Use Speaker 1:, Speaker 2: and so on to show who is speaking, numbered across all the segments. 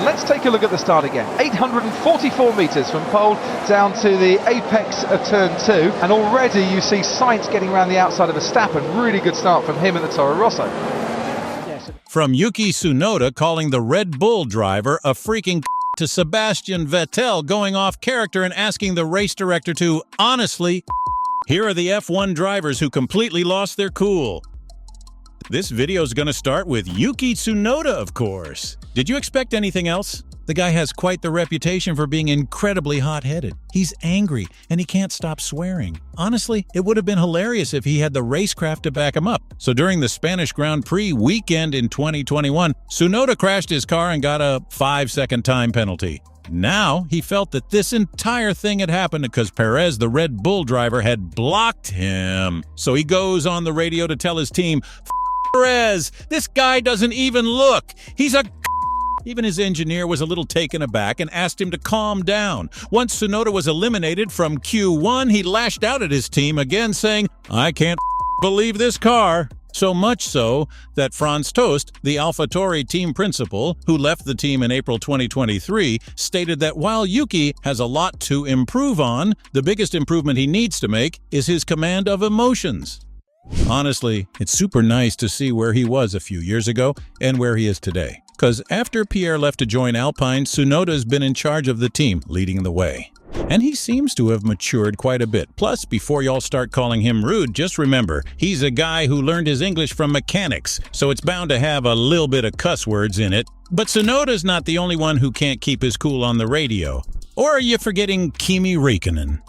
Speaker 1: Let's take a look at the start again. 844 metres from pole down to the apex of turn 2, and already you see Sainz getting around the outside of Verstappen. Really good start from him at the Toro Rosso.
Speaker 2: From Yuki Tsunoda calling the Red Bull driver a freaking to Sebastian Vettel going off character and asking the race director to, honestly, here are the F1 drivers who completely lost their cool. This video is going to start with Yuki Tsunoda, of course. Did you expect anything else? The guy has quite the reputation for being incredibly hot-headed. He's angry, and he can't stop swearing. Honestly, it would have been hilarious if he had the racecraft to back him up. So during the Spanish Grand Prix weekend in 2021, Tsunoda crashed his car and got a 5-second time penalty. Now, he felt that this entire thing had happened because Perez, the Red Bull driver, had blocked him. So he goes on the radio to tell his team, Perez, this guy doesn't even look. He's a Even his engineer was a little taken aback and asked him to calm down. Once Tsunoda was eliminated from Q1, he lashed out at his team again, saying, I can't believe this car. So much so that Franz Tost, the AlphaTauri team principal, who left the team in April 2023, stated that while Yuki has a lot to improve on, the biggest improvement he needs to make is his command of emotions. Honestly, it's super nice to see where he was a few years ago and where he is today. Because after Pierre left to join Alpine, Tsunoda's been in charge of the team, leading the way. And he seems to have matured quite a bit. Plus, before y'all start calling him rude, just remember, he's a guy who learned his English from mechanics, so it's bound to have a little bit of cuss words in it. But Tsunoda's not the only one who can't keep his cool on the radio. Or are you forgetting Kimi Räikkönen?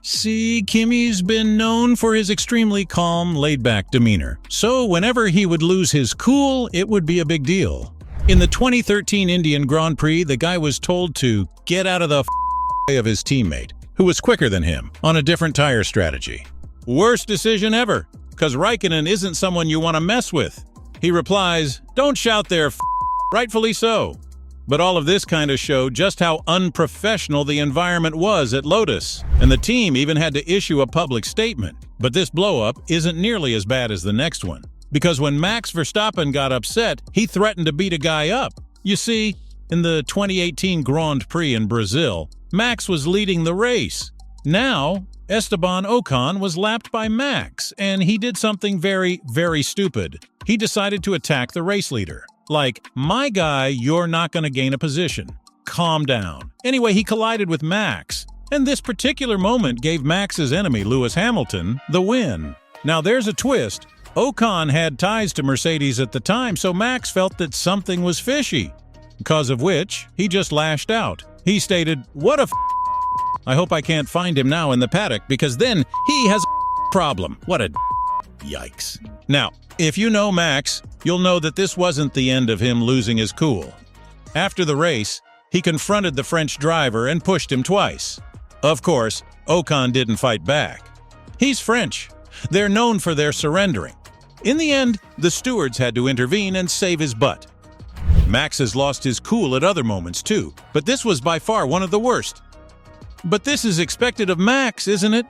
Speaker 2: See, Kimi's been known for his extremely calm, laid-back demeanor. So whenever he would lose his cool, it would be a big deal. In the 2013 Indian Grand Prix, the guy was told to get out of the way of his teammate, who was quicker than him, on a different tire strategy. Worst decision ever, because Räikkönen isn't someone you want to mess with. He replies, don't shout there, rightfully so. But all of this kind of showed just how unprofessional the environment was at Lotus, and the team even had to issue a public statement. But this blow-up isn't nearly as bad as the next one, because when Max Verstappen got upset, he threatened to beat a guy up. You see, in the 2018 Grand Prix in Brazil, Max was leading the race. Now, Esteban Ocon was lapped by Max, and he did something very, very stupid. He decided to attack the race leader. Like, my guy, you're not going to gain a position. Calm down. Anyway, he collided with Max, and this particular moment gave Max's enemy, Lewis Hamilton, the win. Now there's a twist. Ocon had ties to Mercedes at the time, so Max felt that something was fishy, because of which he just lashed out. He stated, what a I hope I can't find him now in the paddock, because then he has a problem. What a yikes. Now, if you know Max, you'll know that this wasn't the end of him losing his cool. After the race, he confronted the French driver and pushed him twice. Of course, Ocon didn't fight back. He's French. They're known for their surrendering. In the end, the stewards had to intervene and save his butt. Max has lost his cool at other moments too, but this was by far one of the worst. But this is expected of Max, isn't it?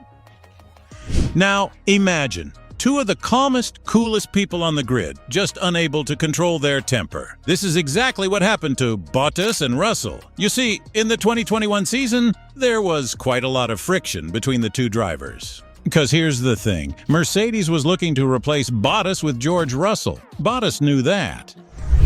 Speaker 2: Now, imagine two of the calmest, coolest people on the grid, just unable to control their temper. This is exactly what happened to Bottas and Russell. You see, in the 2021 season, there was quite a lot of friction between the two drivers. Because here's the thing, Mercedes was looking to replace Bottas with George Russell. Bottas knew that.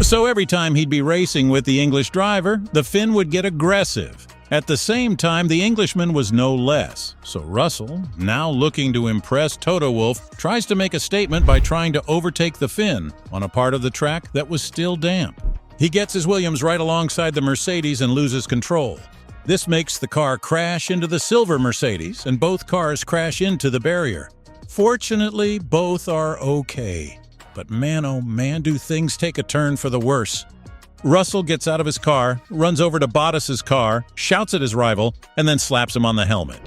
Speaker 2: So every time he'd be racing with the English driver, the Finn would get aggressive. At the same time, the Englishman was no less. So Russell, now looking to impress Toto Wolff, tries to make a statement by trying to overtake the Finn on a part of the track that was still damp. He gets his Williams right alongside the Mercedes and loses control. This makes the car crash into the silver Mercedes, and both cars crash into the barrier. Fortunately, both are okay. But man, oh man, do things take a turn for the worse. Russell gets out of his car, runs over to Bottas's car, shouts at his rival, and then slaps him on the helmet.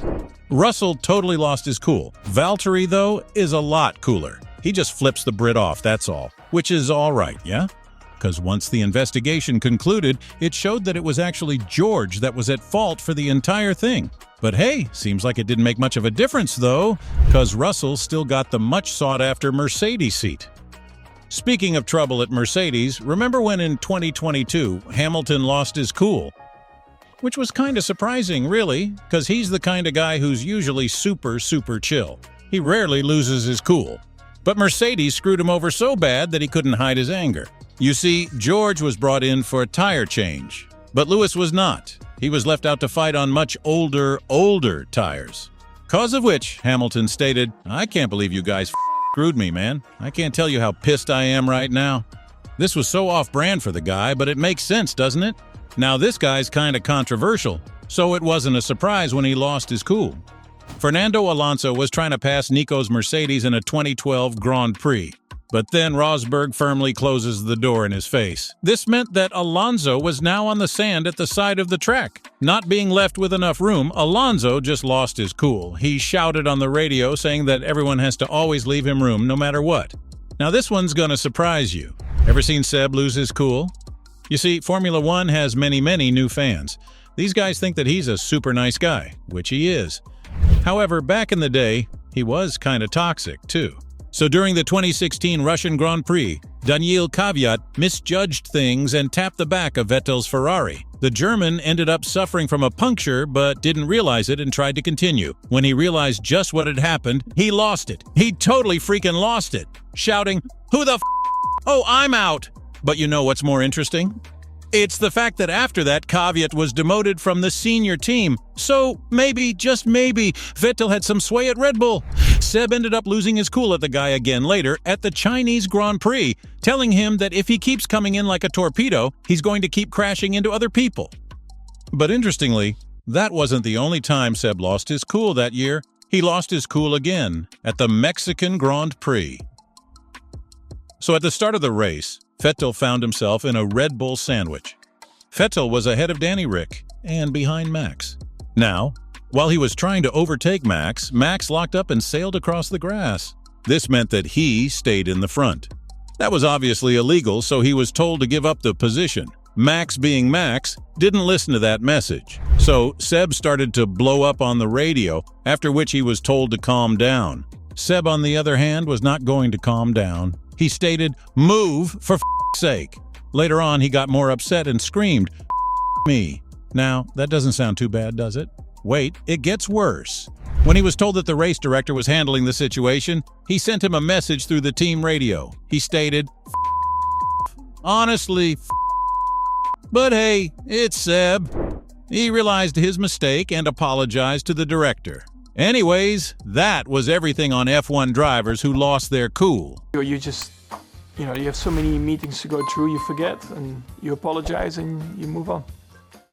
Speaker 2: Russell totally lost his cool. Valtteri, though, is a lot cooler. He just flips the Brit off, that's all. Which is all right, yeah? Because once the investigation concluded, it showed that it was actually George that was at fault for the entire thing. But hey, seems like it didn't make much of a difference, though, because Russell still got the much sought-after Mercedes seat. Speaking of trouble at Mercedes, remember when in 2022 Hamilton lost his cool? Which was kinda surprising, really, because he's the kind of guy who's usually super chill. He rarely loses his cool. But Mercedes screwed him over so bad that he couldn't hide his anger. You see, George was brought in for a tire change, but Lewis was not. He was left out to fight on much older tires. Cause of which, Hamilton stated, "I can't believe you guys screwed me, man. I can't tell you how pissed I am right now." This was so off-brand for the guy, but it makes sense, doesn't it? Now this guy's kinda controversial, so it wasn't a surprise when he lost his cool. Fernando Alonso was trying to pass Nico's Mercedes in a 2012 Grand Prix, but then Rosberg firmly closes the door in his face. This meant that Alonso was now on the sand at the side of the track. Not being left with enough room, Alonso just lost his cool. He shouted on the radio saying that everyone has to always leave him room no matter what. Now this one's gonna surprise you. Ever seen Seb lose his cool? You see, Formula One has many new fans. These guys think that he's a super nice guy, which he is. However, back in the day, he was kinda toxic, too. So during the 2016 Russian Grand Prix, Daniil Kvyat misjudged things and tapped the back of Vettel's Ferrari. The German ended up suffering from a puncture but didn't realize it and tried to continue. When he realized just what had happened, he lost it. He totally freaking lost it, shouting, "Who the f***? Oh, I'm out!" But you know what's more interesting? It's the fact that after that, Kvyat was demoted from the senior team. So maybe, just maybe, Vettel had some sway at Red Bull. Seb ended up losing his cool at the guy again later at the Chinese Grand Prix, telling him that if he keeps coming in like a torpedo, he's going to keep crashing into other people. But interestingly, that wasn't the only time Seb lost his cool that year. He lost his cool again at the Mexican Grand Prix. So at the start of the race, Vettel found himself in a Red Bull sandwich. Vettel was ahead of Danny Ric and behind Max. Now, while he was trying to overtake Max, Max locked up and sailed across the grass. This meant that he stayed in the front. That was obviously illegal, so he was told to give up the position. Max, being Max, didn't listen to that message. So Seb started to blow up on the radio, after which he was told to calm down. Seb, on the other hand, was not going to calm down. He stated, "Move, for f***'s sake." Later on, he got more upset and screamed, "F*** me." Now, that doesn't sound too bad, does it? Wait, it gets worse. When he was told that the race director was handling the situation, he sent him a message through the team radio. He stated, "Honestly, but hey, it's Seb." He realized his mistake and apologized to the director. Anyways, that was everything on F1 drivers who lost their cool.
Speaker 3: You just, you have so many meetings to go through, you forget and you apologize and you move on.